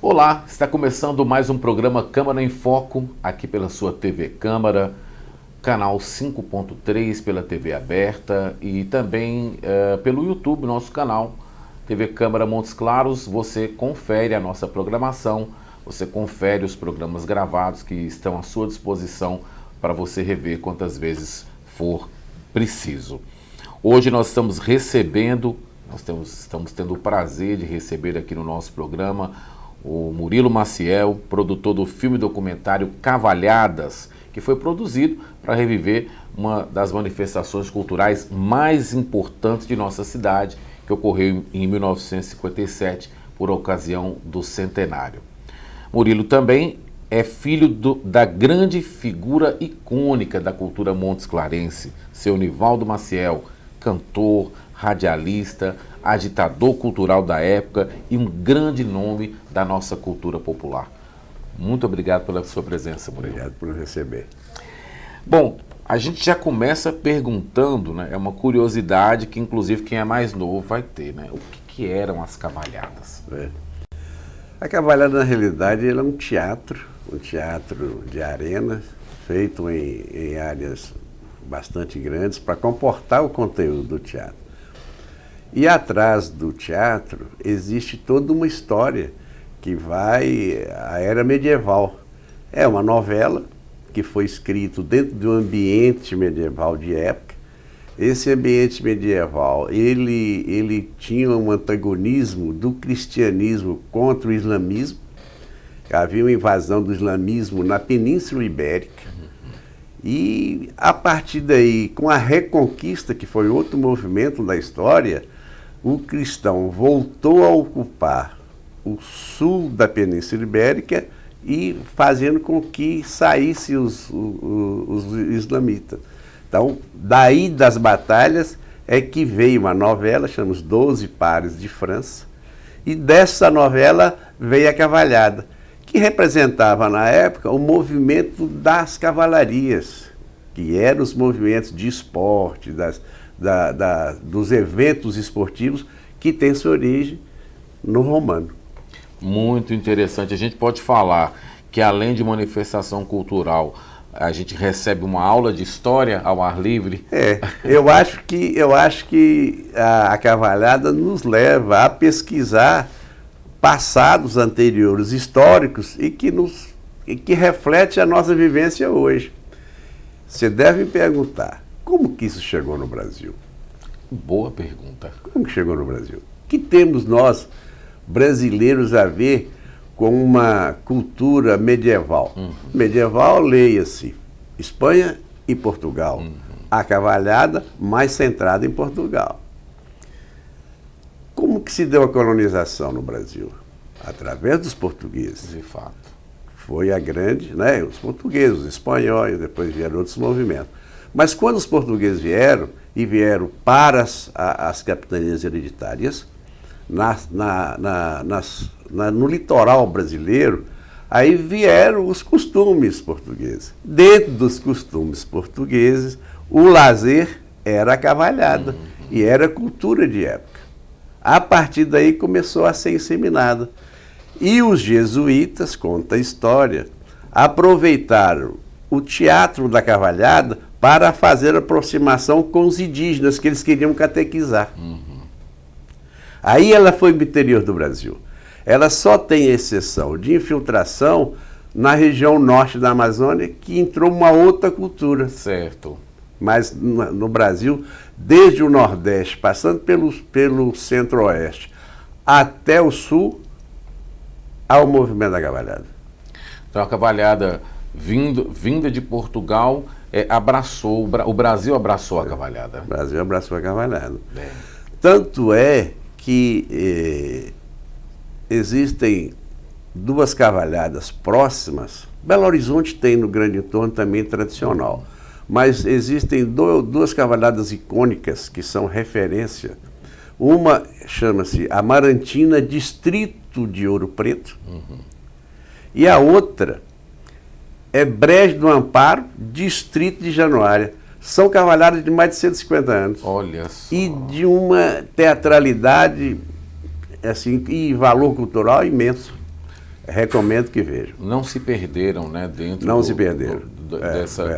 Olá, está começando mais um programa Câmara em Foco, aqui pela sua TV Câmara, canal 5.3 pela TV aberta e também pelo YouTube, nosso canal TV Câmara Montes Claros. Você confere a nossa programação, você confere os programas gravados que estão à sua disposição para você rever quantas vezes for preciso. Hoje nós estamos tendo o prazer de receber aqui no nosso programa o Murilo Maciel, produtor do filme documentário Cavalhadas, que foi produzido para reviver uma das manifestações culturais mais importantes de nossa cidade, que ocorreu em 1957, por ocasião do centenário. Murilo também é filho da grande figura icônica da cultura montesclarense, seu Nivaldo Maciel, cantor, radialista, agitador cultural da época e um grande nome da nossa cultura popular. Muito obrigado pela sua presença, Murilo. Obrigado por receber. Bom, a gente já começa perguntando, né? É uma curiosidade que inclusive quem é mais novo vai ter, né? O que eram as cavalhadas? A cavalhada, na realidade, ela é um teatro de arena, feito em áreas bastante grandes para comportar o conteúdo do teatro. E atrás do teatro existe toda uma história que vai à era medieval. É uma novela que foi escrita dentro de um ambiente medieval de época. Esse ambiente medieval, ele tinha um antagonismo do cristianismo contra o islamismo. Havia uma invasão do islamismo na Península Ibérica. E a partir daí, com a Reconquista, que foi outro movimento da história, o cristão voltou a ocupar o sul da Península Ibérica e fazendo com que saíssem os islamitas. Então, daí das batalhas é que veio uma novela, chama Os 12 Pares de França, e dessa novela veio a cavalhada, que representava na época o movimento das cavalarias, que eram os movimentos de esporte, dos eventos esportivos que têm sua origem no romano. Muito interessante. A gente pode falar que, além de manifestação cultural, a gente recebe uma aula de história ao ar livre? Eu acho que a cavalhada nos leva a pesquisar passados anteriores históricos e que reflete a nossa vivência hoje. Você deve me perguntar, como que isso chegou no Brasil? Boa pergunta. Como que chegou no Brasil? O que temos nós, brasileiros, a ver com uma cultura medieval? Medieval, leia-se, Espanha e Portugal. A cavalhada mais centrada em Portugal. Como que se deu a colonização no Brasil? Através dos portugueses. De fato. Foi a grande, né? Os portugueses, os espanhóis, depois vieram outros movimentos. Mas quando os portugueses vieram para as capitanias hereditárias, no litoral brasileiro, aí vieram os costumes portugueses. Dentro dos costumes portugueses, o lazer era a cavalhada e era cultura de época. A partir daí começou a ser inseminada. E os jesuítas, conta a história, aproveitaram o teatro da cavalhada para fazer aproximação com os indígenas que eles queriam catequizar. Aí ela foi para o interior do Brasil. Ela só tem exceção de infiltração na região norte da Amazônia, que entrou uma outra cultura. Certo. Mas no Brasil, desde o Nordeste, passando pelo Centro-Oeste até o Sul, há o movimento da cavalhada. Então a cavalhada vinda de Portugal abraçou, o Brasil abraçou a cavalhada. O Brasil abraçou a cavalhada. Tanto é que existem duas cavalhadas próximas. Belo Horizonte tem no Grande Entorno também tradicional. Mas existem duas cavalhadas icônicas que são referência. Uma chama-se Amarantina, distrito de Ouro Preto. E a outra é Brejo do Amparo, distrito de Januária. São cavalhadas de mais de 150 anos. Olha só. E de uma teatralidade assim, e valor cultural imenso. Recomendo que vejam. Não se perderam, né, dentro Não se perderam.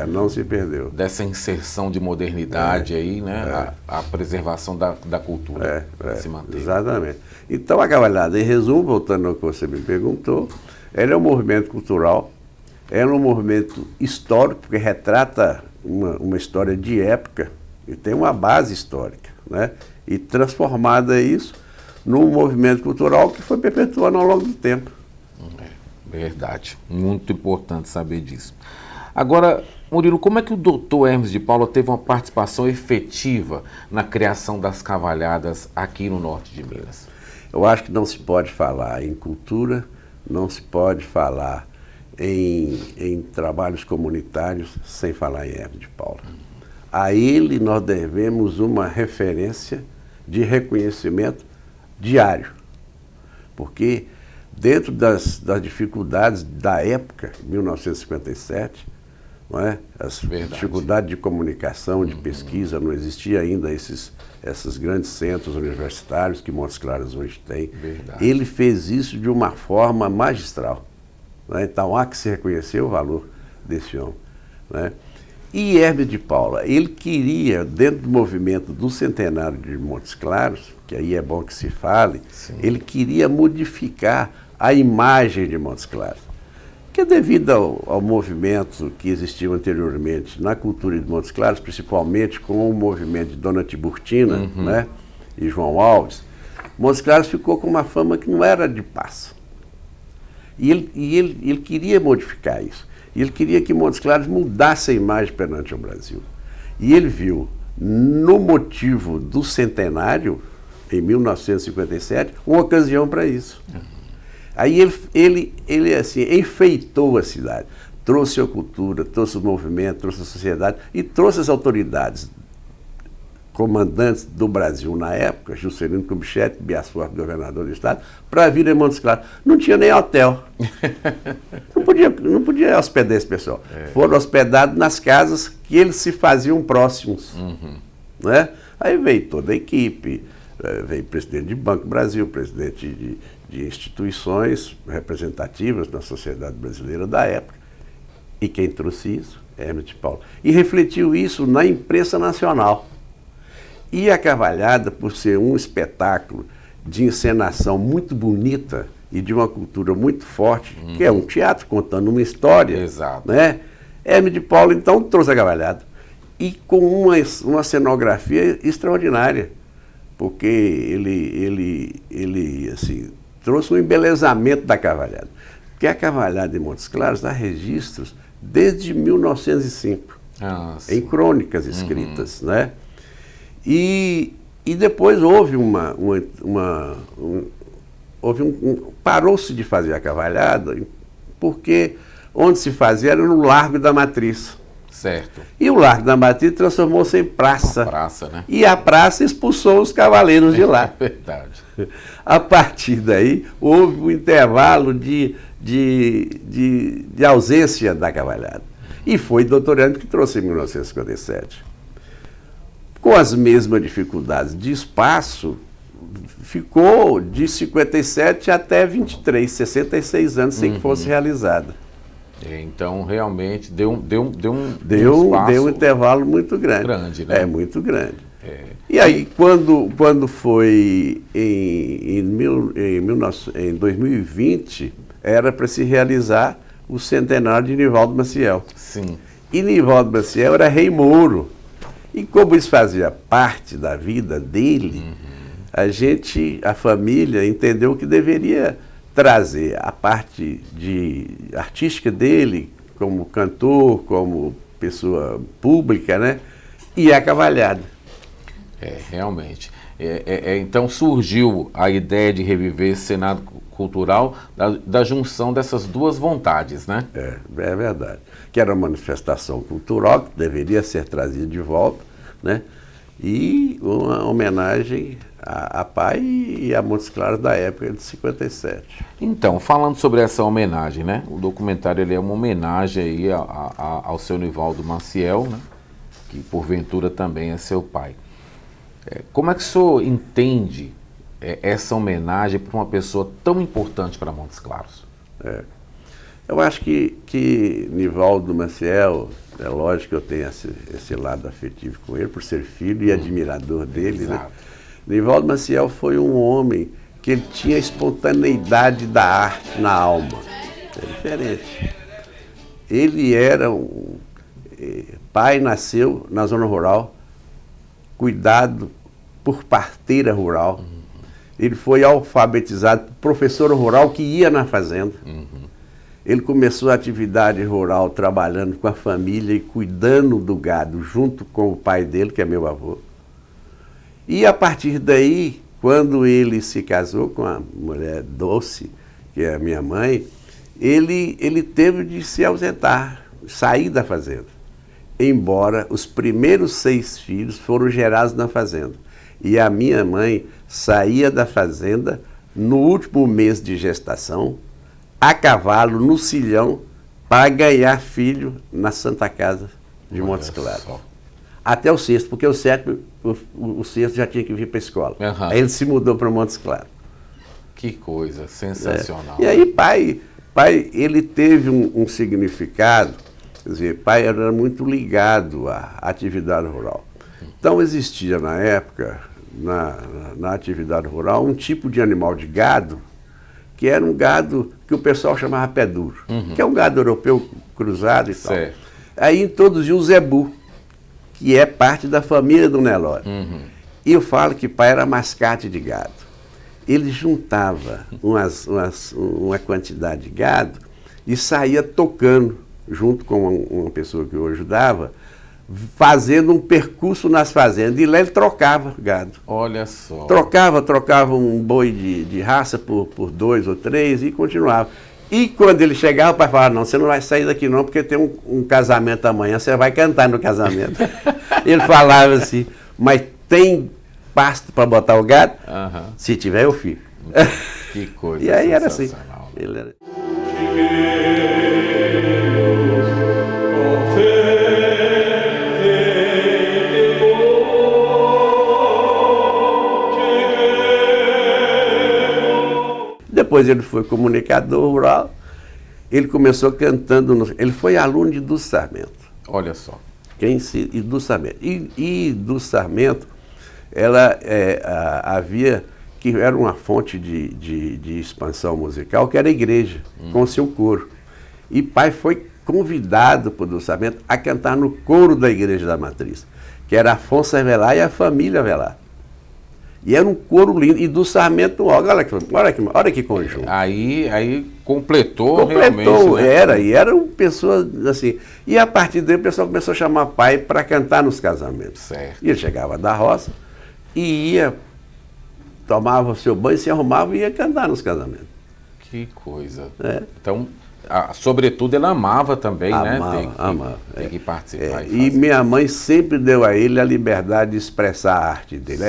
Não se perdeu. Dessa inserção de modernidade aí, né, a preservação da cultura se mantém. Exatamente. Então, a cavalhada, em resumo, voltando ao que você me perguntou, ela é um movimento cultural, é um movimento histórico, porque retrata uma história de época e tem uma base histórica, né? E transformada isso num movimento cultural que foi perpetuando ao longo do tempo. Verdade. Muito importante saber disso. Agora, Murilo, como é que o doutor Hermes de Paula teve uma participação efetiva na criação das cavalhadas aqui no norte de Minas? Eu acho que não se pode falar em cultura, não se pode falar em trabalhos comunitários sem falar em Hermes de Paula. A ele nós devemos uma referência de reconhecimento diário, porque dentro das dificuldades da época, 1957, não é? As dificuldades de comunicação, de pesquisa, não existia ainda esses grandes centros universitários que Montes Claros hoje tem. Verdade. Ele fez isso de uma forma magistral, não é? Então há que se reconhecer o valor desse homem, não é? E Hermes de Paula, ele queria, dentro do movimento do centenário de Montes Claros, que aí é bom que se fale, sim, ele queria modificar a imagem de Montes Claros. Porque devido ao movimento que existiu anteriormente na cultura de Montes Claros, principalmente com o movimento de Dona Tiburtina, né, e João Alves, Montes Claros ficou com uma fama que não era de paz. E ele queria modificar isso. E ele queria que Montes Claros mudasse a imagem perante o Brasil. E ele viu no motivo do centenário, em 1957, uma ocasião para isso. Aí ele assim, enfeitou a cidade, trouxe a cultura, trouxe o movimento, trouxe a sociedade e trouxe as autoridades comandantes do Brasil na época, Juscelino Kubitschek, Bias Forte, governador do estado, para vir em Montes Claros. Não tinha nem hotel. Não podia hospedar esse pessoal. Foram hospedados nas casas que eles se faziam próximos. Né? Aí veio toda a equipe, veio presidente de Banco Brasil, presidente de instituições representativas na sociedade brasileira da época. E quem trouxe isso? Hermes de Paula. E refletiu isso na imprensa nacional. E a cavalhada, por ser um espetáculo de encenação muito bonita e de uma cultura muito forte, que é um teatro contando uma história, exato, né? Hermes de Paula, então, trouxe a cavalhada. E com uma cenografia extraordinária, porque ele assim, trouxe um embelezamento da cavalhada. Porque a cavalhada de Montes Claros dá registros desde 1905, em crônicas escritas, né? E depois houve parou-se de fazer a cavalhada, porque onde se fazia era no Largo da Matriz. Certo. E o Largo da Matriz transformou-se em praça. Uma praça, né? E a praça expulsou os cavaleiros de lá. É verdade. A partir daí, houve um intervalo de ausência da cavalhada. E foi Dr. Hermes que trouxe em 1957. Com as mesmas dificuldades de espaço, ficou de 57 até 23, 66 anos sem que fosse realizada. Então, realmente, deu um intervalo muito grande. Né? É, muito grande. E aí, quando foi em 2020, era para se realizar o centenário de Nivaldo Maciel. Sim. E Nivaldo Maciel era rei mouro. E como isso fazia parte da vida dele, a família entendeu que deveria trazer a parte artística dele, como cantor, como pessoa pública, né? E a cavalhada. Realmente. Então surgiu a ideia de reviver esse cenário cultural da junção dessas duas vontades, né? É verdade. Que era uma manifestação cultural que deveria ser trazida de volta, né? E uma homenagem a pai e a Montes Claros da época de 57. Então, falando sobre essa homenagem, né? O documentário ele é uma homenagem aí ao seu Nivaldo Maciel, né? Que porventura também é seu pai. Como é que o senhor entende essa homenagem para uma pessoa tão importante para Montes Claros? Eu acho que Nivaldo Maciel, é lógico que eu tenho esse lado afetivo com ele, por ser filho e admirador dele, né? Nivaldo Maciel foi um homem que ele tinha a espontaneidade da arte na alma. É diferente. Ele era pai, nasceu na zona rural, cuidado por parteira rural. Ele foi alfabetizado por professor rural que ia na fazenda. Ele começou a atividade rural trabalhando com a família e cuidando do gado, junto com o pai dele, que é meu avô. E a partir daí, quando ele se casou com a mulher Doce, que é a minha mãe, ele teve de se ausentar, sair da fazenda. Embora os primeiros 6 filhos foram gerados na fazenda. E a minha mãe saía da fazenda no último mês de gestação, a cavalo, no Silhão, para ganhar filho na Santa Casa de Montes Claros. Até o 6º, porque o 7º, o 6º já tinha que vir para a escola. Aí ele se mudou para Montes Claros. Que coisa sensacional. E aí pai, ele teve um significado, quer dizer, pai era muito ligado à atividade rural. Então existia na época, na atividade rural, um tipo de animal de gado, que era um gado que o pessoal chamava pé duro, que é um gado europeu cruzado e tal. Aí introduziu o zebu, que é parte da família do Nelore. E eu falo que pai era mascate de gado. Ele juntava uma quantidade de gado e saía tocando, junto com uma pessoa que o ajudava, fazendo um percurso nas fazendas. E lá ele trocava gado. Olha só. Trocava um boi de raça por 2 ou 3 e continuava. E quando ele chegava, o pai falava, não, você não vai sair daqui não, porque tem um casamento amanhã, você vai cantar no casamento. Ele falava assim, mas tem pasto para botar o gado? Se tiver, eu fico. Que coisa. E aí era assim. Ele era... Depois ele foi comunicador rural, ele começou cantando, ele foi aluno de Dulce Sarmento. Olha só. E Dulce Sarmento. E Dulce Sarmento, ela havia, que era uma fonte de expansão musical, que era a igreja, com o seu coro. E pai foi convidado por Dulce Sarmento a cantar no coro da Igreja da Matriz, que era Afonso Avelar e a família Avelar. E era um coro lindo. E do Sarmento, olha que conjunto. Aí completou realmente. Né? E eram pessoas assim. E a partir daí o pessoal começou a chamar pai para cantar nos casamentos. Certo. E ele chegava da roça e ia, tomava o seu banho, se arrumava e ia cantar nos casamentos. Que coisa. Então, sobretudo, ele amava também, né? Tem que participar. E minha mãe sempre deu a ele a liberdade de expressar a arte dele.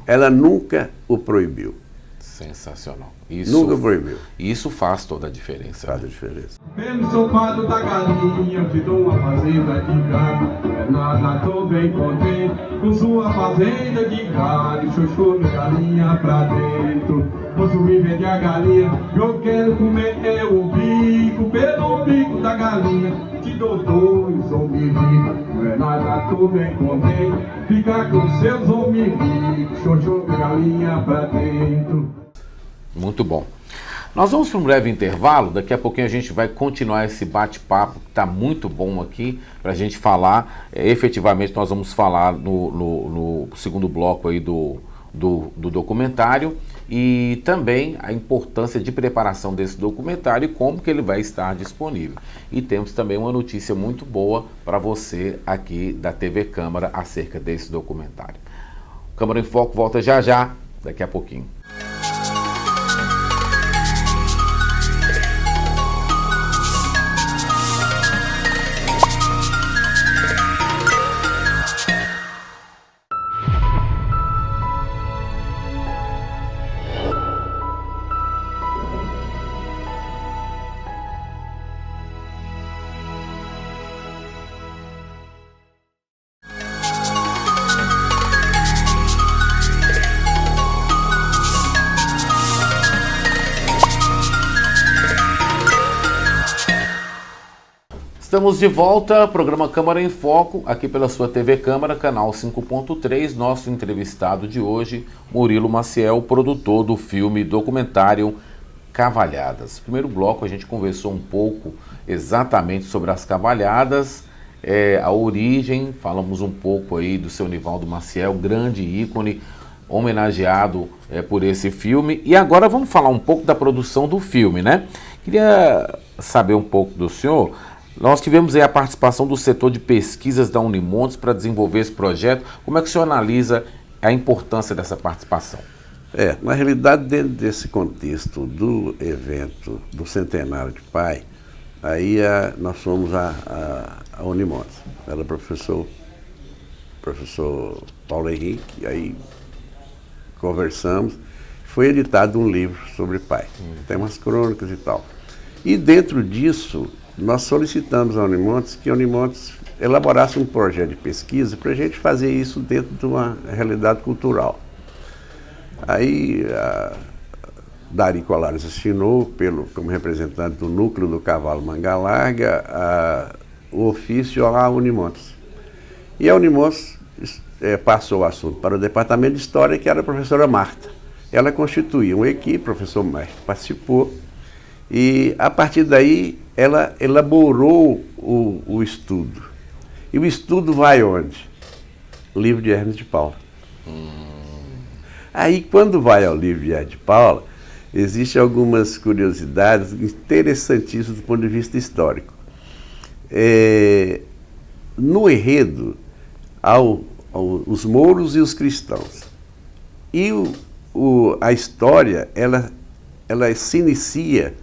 Ela nunca o proibiu. Sensacional. Nunca proibiu. Isso faz toda a diferença. Faz a diferença. Mesmo sofado da galinha, eu te dou uma fazenda de gado. Nada, tô bem contente com sua fazenda de gado. Chuchu, galinha pra dentro. Posso me vender a galinha, eu quero comer o bico. Pelo bico da galinha, te dou 2 homens ricos. Não é nada, tô bem contente. Ficar com seus homens ricos. Chuchu, galinha pra dentro. Muito bom. Nós vamos para um breve intervalo, daqui a pouquinho a gente vai continuar esse bate-papo, que está muito bom aqui, para a gente falar, efetivamente nós vamos falar no segundo bloco aí do documentário, e também a importância de preparação desse documentário e como que ele vai estar disponível. E temos também uma notícia muito boa para você aqui da TV Câmara acerca desse documentário. Câmara em Foco volta já, daqui a pouquinho. Estamos de volta, programa Câmara em Foco, aqui pela sua TV Câmara, canal 5.3. Nosso entrevistado de hoje, Murilo Maciel, produtor do filme documentário Cavalhadas. No primeiro bloco a gente conversou um pouco exatamente sobre as cavalhadas, a origem, falamos um pouco aí do seu Nivaldo Maciel, grande ícone, homenageado por esse filme. E agora vamos falar um pouco da produção do filme, né? Queria saber um pouco do senhor. Nós tivemos aí a participação do setor de pesquisas da Unimontes para desenvolver esse projeto. Como é que o senhor analisa a importância dessa participação? Na realidade, dentro desse contexto do evento do Centenário de Pai, aí nós fomos a Unimontes. Era o professor Paulo Henrique, aí conversamos. Foi editado um livro sobre pai, tem umas crônicas e tal. E dentro disso, nós solicitamos à Unimontes que a Unimontes elaborasse um projeto de pesquisa para a gente fazer isso dentro de uma realidade cultural. Aí, Dari Colares assinou, como representante do núcleo do Cavalo Manga Larga, o ofício à Unimontes. E a Unimontes passou o assunto para o departamento de História, que era a professora Marta. Ela constituiu uma equipe, o professor Marta participou, e a partir daí ela elaborou o estudo. E o estudo vai onde? O livro de Hermes de Paula. Aí, quando vai ao livro de Hermes de Paula, existem algumas curiosidades interessantíssimas do ponto de vista histórico. No enredo, os mouros e os cristãos. E a história, ela se inicia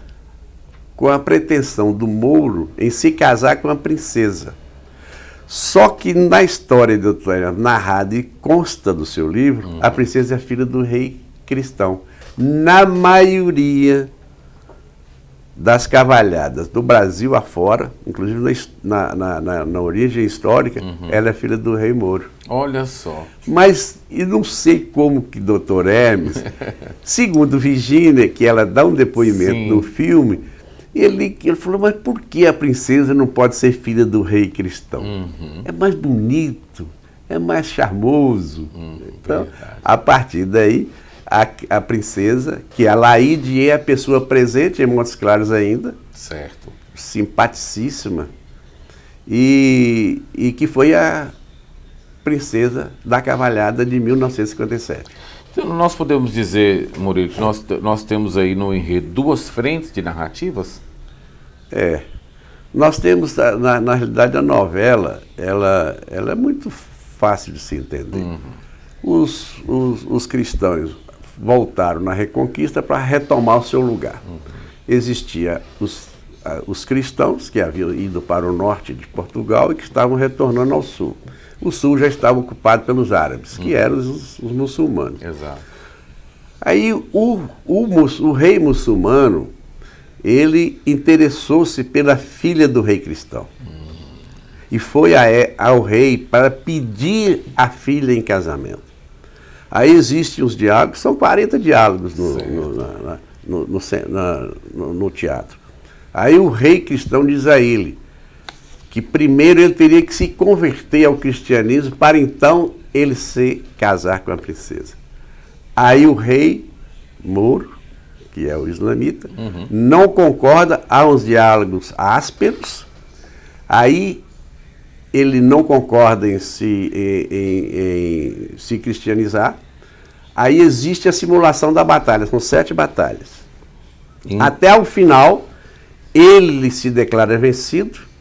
com a pretensão do mouro em se casar com a princesa. Só que na história do narrada e consta do seu livro, a princesa é filha do rei cristão. Na maioria das cavalhadas do Brasil afora, inclusive na origem histórica, ela é filha do rei Mouro. Olha só. Mas, e não sei como que Dr. Hermes, segundo Virginia, que ela dá um depoimento no filme, ele falou, mas por que a princesa não pode ser filha do rei cristão? É mais bonito, é mais charmoso. Então, verdade. A partir daí, a princesa, que a Laíde é a pessoa presente em Montes Claros ainda, certo, simpaticíssima, e que foi a princesa da cavalhada de 1957. Então, nós podemos dizer, Murilo, que nós temos aí no enredo duas frentes de narrativas? Nós temos, na realidade, a novela, ela é muito fácil de se entender. Os cristãos voltaram na Reconquista para retomar o seu lugar. Existia os cristãos que haviam ido para o norte de Portugal e que estavam retornando ao sul. O sul já estava ocupado pelos árabes, que eram os muçulmanos. Exato. Aí o rei muçulmano, ele interessou-se pela filha do rei cristão. E foi ao rei para pedir a filha em casamento. Aí existem os diálogos, são 40 diálogos no teatro. Aí o rei cristão diz a ele que primeiro ele teria que se converter ao cristianismo para então ele se casar com a princesa. Aí o rei Mouro, que é o islamita, não concorda, há uns diálogos ásperos, aí ele não concorda em se cristianizar, aí existe a simulação da batalha, são 7 batalhas. Até o final, ele se declara vencido,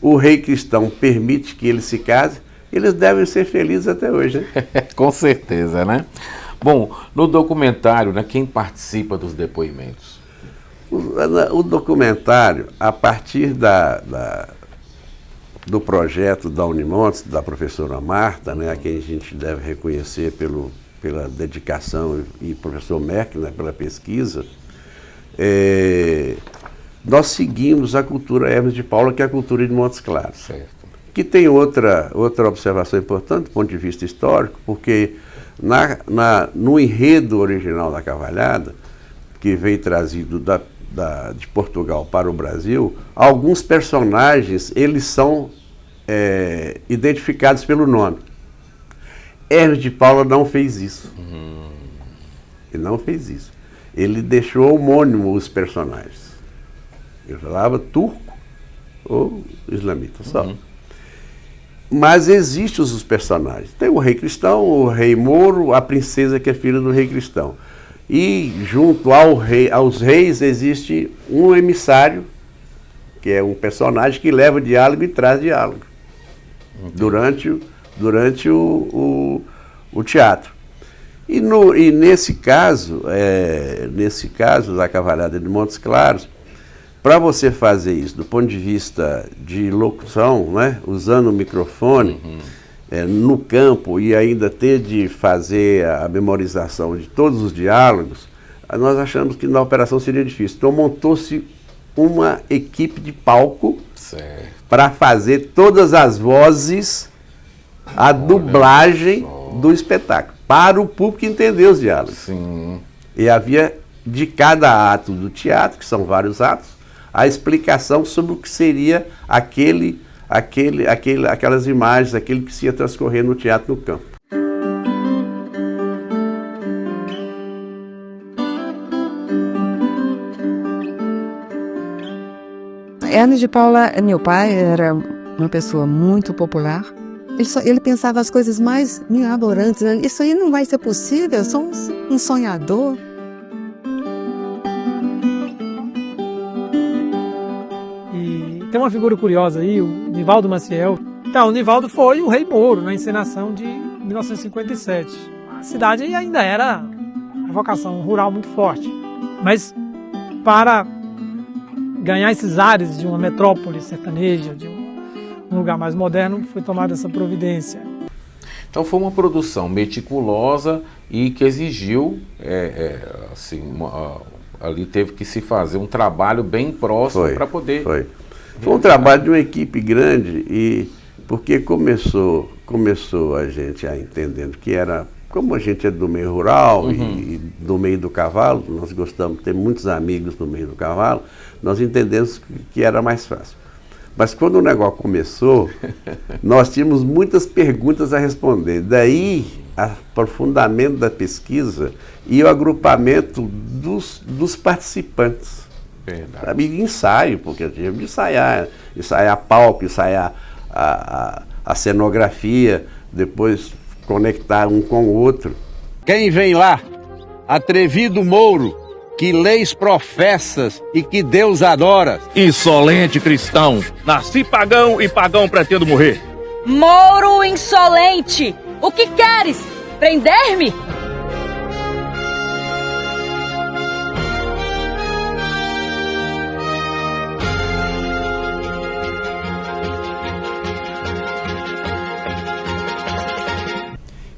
o rei cristão permite que ele se case, eles devem ser felizes até hoje, né? Com certeza, né? Bom, no documentário, né, quem participa dos depoimentos? O documentário, a partir do projeto da Unimontes, da professora Marta, né, a quem a gente deve reconhecer pela dedicação, e professor Merck, né, pela pesquisa, nós seguimos a cultura Hermes de Paula, que é a cultura de Montes Claros. Certo. Que tem outra observação importante do ponto de vista histórico, porque no enredo original da Cavalhada, que veio trazido de Portugal para o Brasil, alguns personagens, eles são identificados pelo nome. Hermes de Paula não fez isso. Ele não fez isso. Ele deixou homônimo os personagens. Ele falava turco ou islamita só. Mas existem os personagens. Tem o rei cristão, o rei mouro, a princesa que é filha do rei cristão. E junto aos reis existe um emissário, que é um personagem que leva diálogo e traz diálogo durante o teatro. E nesse caso da Cavalhada de Montes Claros, para você fazer isso do ponto de vista de locução, né, usando o microfone no campo e ainda ter de fazer a memorização de todos os diálogos, nós achamos que na operação seria difícil. Então montou-se uma equipe de palco para fazer todas as vozes, a dublagem do espetáculo, para o público entender os diálogos. Sim. E havia de cada ato do teatro, que são vários atos, a explicação sobre o que seria aquelas imagens, aquele que se ia transcorrer no teatro no campo. Hermes de Paula, meu pai, era uma pessoa muito popular. Ele pensava as coisas mais mirabolantes. Isso aí não vai ser possível, eu sou um sonhador. E tem uma figura curiosa aí, o Nivaldo Maciel. Então, o Nivaldo foi o Rei Mouro na encenação de 1957. A cidade ainda era uma vocação rural muito forte. Mas para ganhar esses ares de uma metrópole sertaneja, de um lugar mais moderno, foi tomada essa providência. Então foi uma produção meticulosa e que exigiu, ali teve que se fazer um trabalho bem próximo para poder... Foi um trabalho de uma equipe grande, e porque começou a gente a entendendo que era, como a gente é do meio rural e do meio do cavalo, nós gostamos de ter muitos amigos no meio do cavalo, nós entendemos que era mais fácil. Mas quando o negócio começou, nós tínhamos muitas perguntas a responder. Daí, o aprofundamento da pesquisa e o agrupamento dos participantes. Verdade. Sabe? E ensaio, porque a gente tinha de ensaiar palco, ensaiar a cenografia, depois conectar um com o outro. Quem vem lá? Atrevido Mouro, que leis professas e que Deus adora. Insolente cristão, nasci pagão e pagão pretendo morrer. Mouro insolente, o que queres? Prender-me?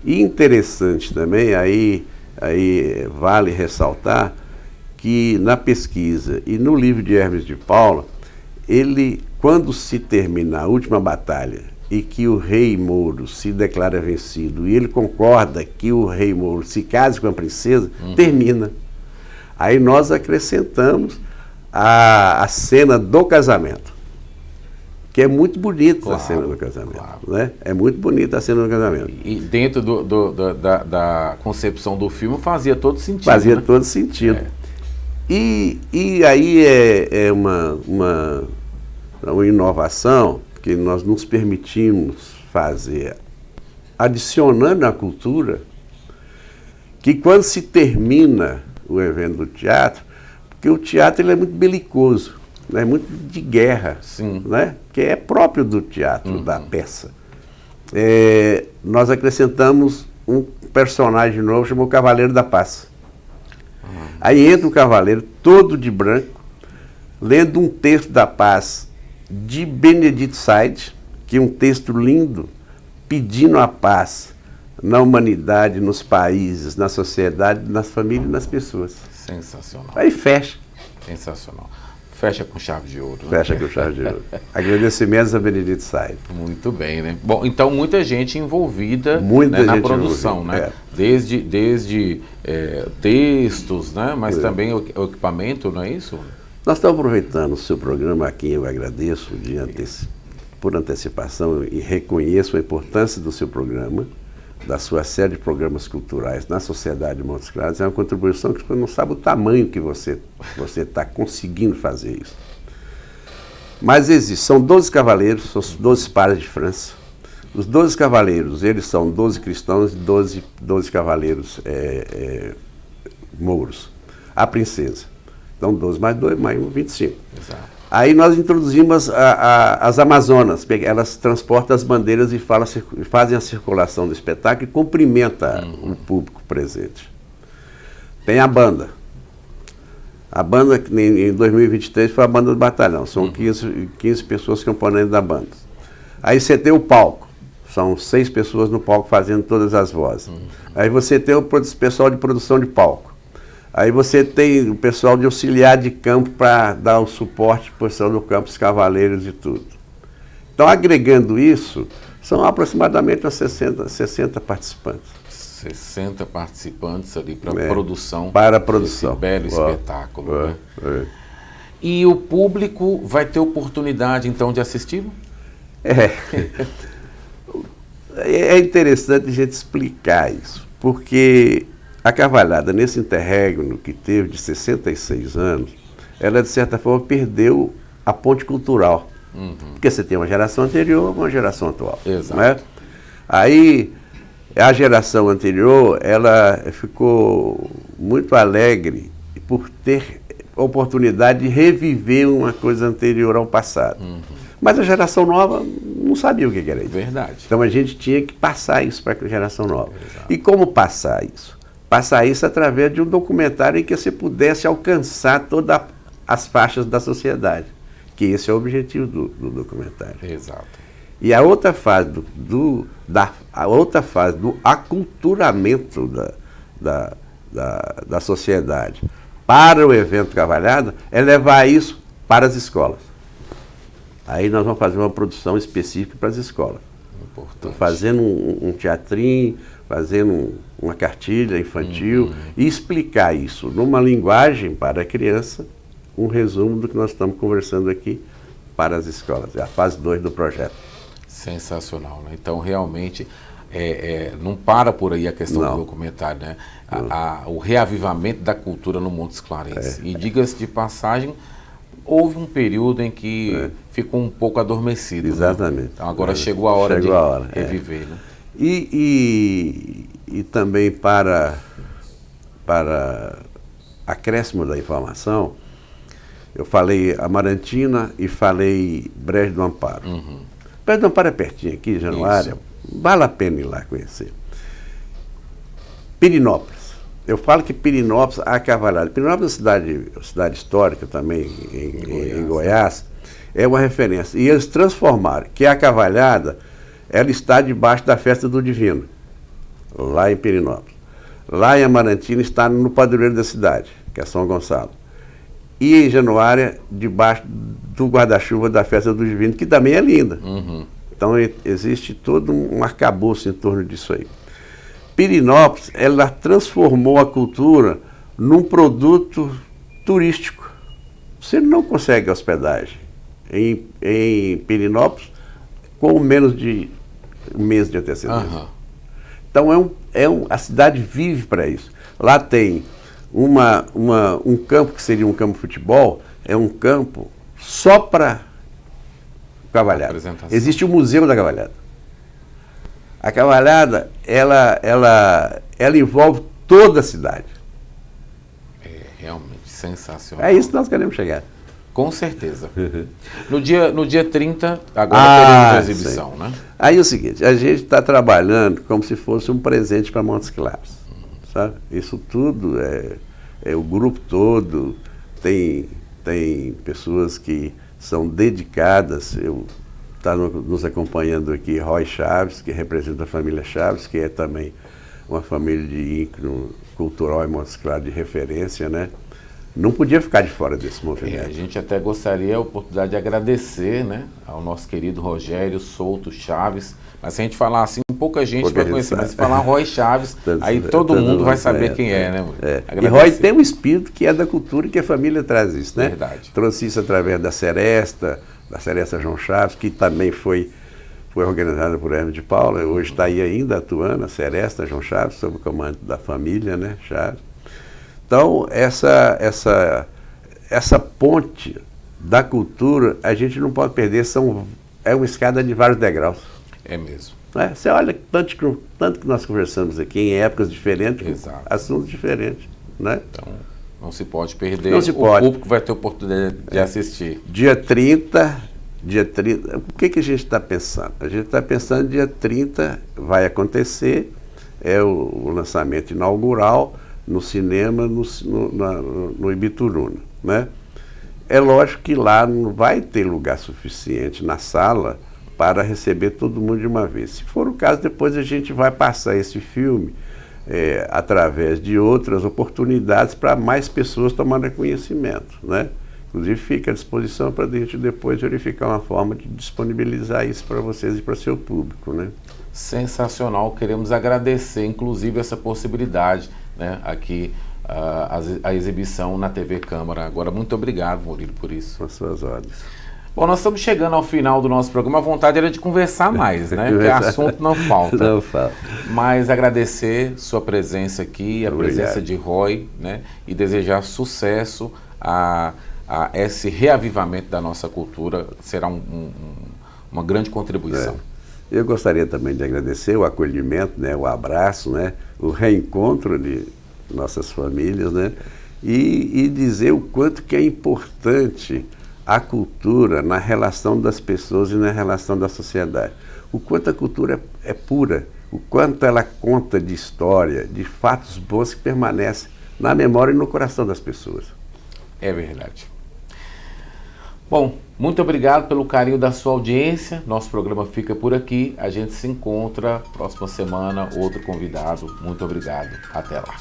E interessante também, aí vale ressaltar que na pesquisa e no livro de Hermes de Paula, ele, quando se termina a última batalha e que o rei Mouro se declara vencido e ele concorda que o rei Mouro se case com a princesa, termina. Aí nós acrescentamos a cena do casamento, que é muito bonita, a cena do casamento. Né? É muito bonita a cena do casamento. E dentro da concepção do filme fazia todo sentido. Fazia todo sentido. E aí é uma inovação que nós nos permitimos fazer, adicionando à cultura, que quando se termina o evento do teatro, porque o teatro ele é muito belicoso, né? Muito de guerra, né? Que é próprio do teatro, da peça. Nós acrescentamos um personagem novo, chamado Cavaleiro da Paz. Aí entra o cavaleiro todo de branco, lendo um texto da paz de Benedito Said, que é um texto lindo, pedindo a paz na humanidade, nos países, na sociedade, nas famílias e nas pessoas. Sensacional. Aí fecha. Sensacional. Fecha com chave de ouro. Né? Fecha com chave de ouro. Agradecimentos a Benedito Said. Muito bem, né? Bom, então muita gente envolvida na produção, né? É. Desde textos, né? Mas também o equipamento, não é isso? Nós estamos aproveitando o seu programa, a quem eu agradeço por antecipação e reconheço a importância do seu programa, da sua série de programas culturais na sociedade de Montes Claros. É uma contribuição que você não sabe o tamanho que você está conseguindo fazer isso. Mas existe, são 12 cavaleiros, são 12 pares de França. Os 12 cavaleiros, eles são 12 cristãos e 12 cavaleiros mouros. A princesa. Então 12 mais 2, mais 1, 25. Exato. Aí nós introduzimos as Amazonas, elas transportam as bandeiras e fazem a circulação do espetáculo e cumprimenta o público presente. Tem a banda. A banda, em 2023, foi a banda do batalhão, são 15 pessoas componentes da banda. Aí você tem o palco, são 6 pessoas no palco fazendo todas as vozes. Aí você tem o pessoal de produção de palco. Aí você tem o pessoal de auxiliar de campo para dar o suporte para o pessoal do campo, os cavaleiros e tudo. Então, agregando isso, são aproximadamente uns 60 participantes. 60 participantes ali para produção. Para a produção. Desse belo espetáculo. Né? E o público vai ter oportunidade, então, de assisti-lo? É interessante a gente explicar isso, porque a cavalhada, nesse interregno que teve de 66 anos, ela, de certa forma, perdeu a ponte cultural. Porque você tem uma geração anterior e uma geração atual. Exato. Né? Aí, a geração anterior, ela ficou muito alegre por ter a oportunidade de reviver uma coisa anterior ao passado. Mas a geração nova não sabia o que era isso. Verdade. Então a gente tinha que passar isso para a geração nova. Exato. E como passar isso? Passar isso através de um documentário em que você pudesse alcançar todas as faixas da sociedade. Que esse é o objetivo do documentário. Exato. E a outra fase do aculturamento da sociedade para o evento Cavalhada é levar isso para as escolas. Aí nós vamos fazer uma produção específica para as escolas. Importante. Fazendo um teatrinho, fazendo uma cartilha infantil e explicar isso numa linguagem para a criança, um resumo do que nós estamos conversando aqui para as escolas. É a fase 2 do projeto. Sensacional, né? Então, realmente, não para por aí a questão do documentário, né? O reavivamento da cultura no Montes Clarence. E diga-se de passagem, houve um período em que ficou um pouco adormecido. Exatamente. Né? Então, agora chegou a hora de reviver. Né? E também para acréscimo da informação, eu falei Amarantina e falei Brejo do Amparo. Brejo do Amparo é pertinho aqui, Januária, vale a pena ir lá conhecer. Pirenópolis. Eu falo que Pirenópolis, a cavalhada. Pirenópolis é uma cidade histórica também, em Goiás, é uma referência. E eles transformaram, que a cavalhada, ela está debaixo da festa do Divino, lá em Pirenópolis. Lá em Amarantina está no padroeiro da cidade, que é São Gonçalo. E em Januária, debaixo do guarda-chuva da festa do Divino, que também é linda. Então existe todo um arcabouço em torno disso aí. Pirenópolis, ela transformou a cultura num produto turístico. Você não consegue hospedagem em Pirenópolis com menos de um mês de antecedência. Então a cidade vive para isso. Lá tem um campo que seria um campo de futebol, é um campo só para cavalhada. Existe o Museu da Cavalhada. A cavalhada, ela envolve toda a cidade. É realmente sensacional. É isso que nós queremos chegar. Com certeza. No dia 30, agora teremos a exibição, né? Aí é o seguinte, a gente está trabalhando como se fosse um presente para Montes Claros. Sabe? Isso tudo é o grupo todo, tem pessoas que são dedicadas. Está nos acompanhando aqui Roy Chaves, que representa a família Chaves, que é também uma família de ícone cultural em Montes Claros de referência, né? não podia ficar de fora desse movimento. A gente até gostaria a oportunidade de agradecer, né, ao nosso querido Rogério Souto Chaves. Mas se a gente falar assim, pouca gente vai conhecer. Mas se falar Roy Chaves, aí todo mundo vai saber quem é, né? E Roy tem um espírito que é da cultura e que a família traz isso, né? Verdade. Trouxe isso através da Seresta João Chaves, que também foi organizada por Hermes de Paula, hoje está aí ainda atuando, a Seresta João Chaves, sob o comando da família, né, Chaves. Então, essa ponte da cultura, a gente não pode perder, é uma escada de vários degraus. É mesmo. Você olha tanto que nós conversamos aqui em épocas diferentes, Exato. Assuntos diferentes, né? Então, não se pode perder, não se pode. O público vai ter oportunidade de assistir. Dia 30, o que a gente está pensando? A gente está pensando dia 30 vai acontecer, é o lançamento inaugural no cinema, no Ibituruna, né? É lógico que lá não vai ter lugar suficiente na sala para receber todo mundo de uma vez. Se for o caso, depois a gente vai passar esse filme através de outras oportunidades para mais pessoas tomarem conhecimento, né? Inclusive fica à disposição para a gente depois verificar uma forma de disponibilizar isso para vocês e para o seu público, né? Sensacional, queremos agradecer inclusive essa possibilidade, né, aqui a exibição na TV Câmara. Agora, muito obrigado, Murilo, por isso. As suas ordens. Bom, nós estamos chegando ao final do nosso programa. A vontade era de conversar mais, né? Porque assunto não falta. Não falta. Mas agradecer sua presença aqui, a presença de Roy, né? E desejar sucesso a esse reavivamento da nossa cultura. Será uma grande contribuição. Eu gostaria também de agradecer o acolhimento, né? O abraço, né? O reencontro de nossas famílias, né? E dizer o quanto que é importante a cultura na relação das pessoas e na relação da sociedade. O quanto a cultura é pura, o quanto ela conta de história, de fatos bons que permanecem na memória e no coração das pessoas. É verdade. Bom, muito obrigado pelo carinho da sua audiência. Nosso programa fica por aqui. A gente se encontra próxima semana, outro convidado. Muito obrigado. Até lá.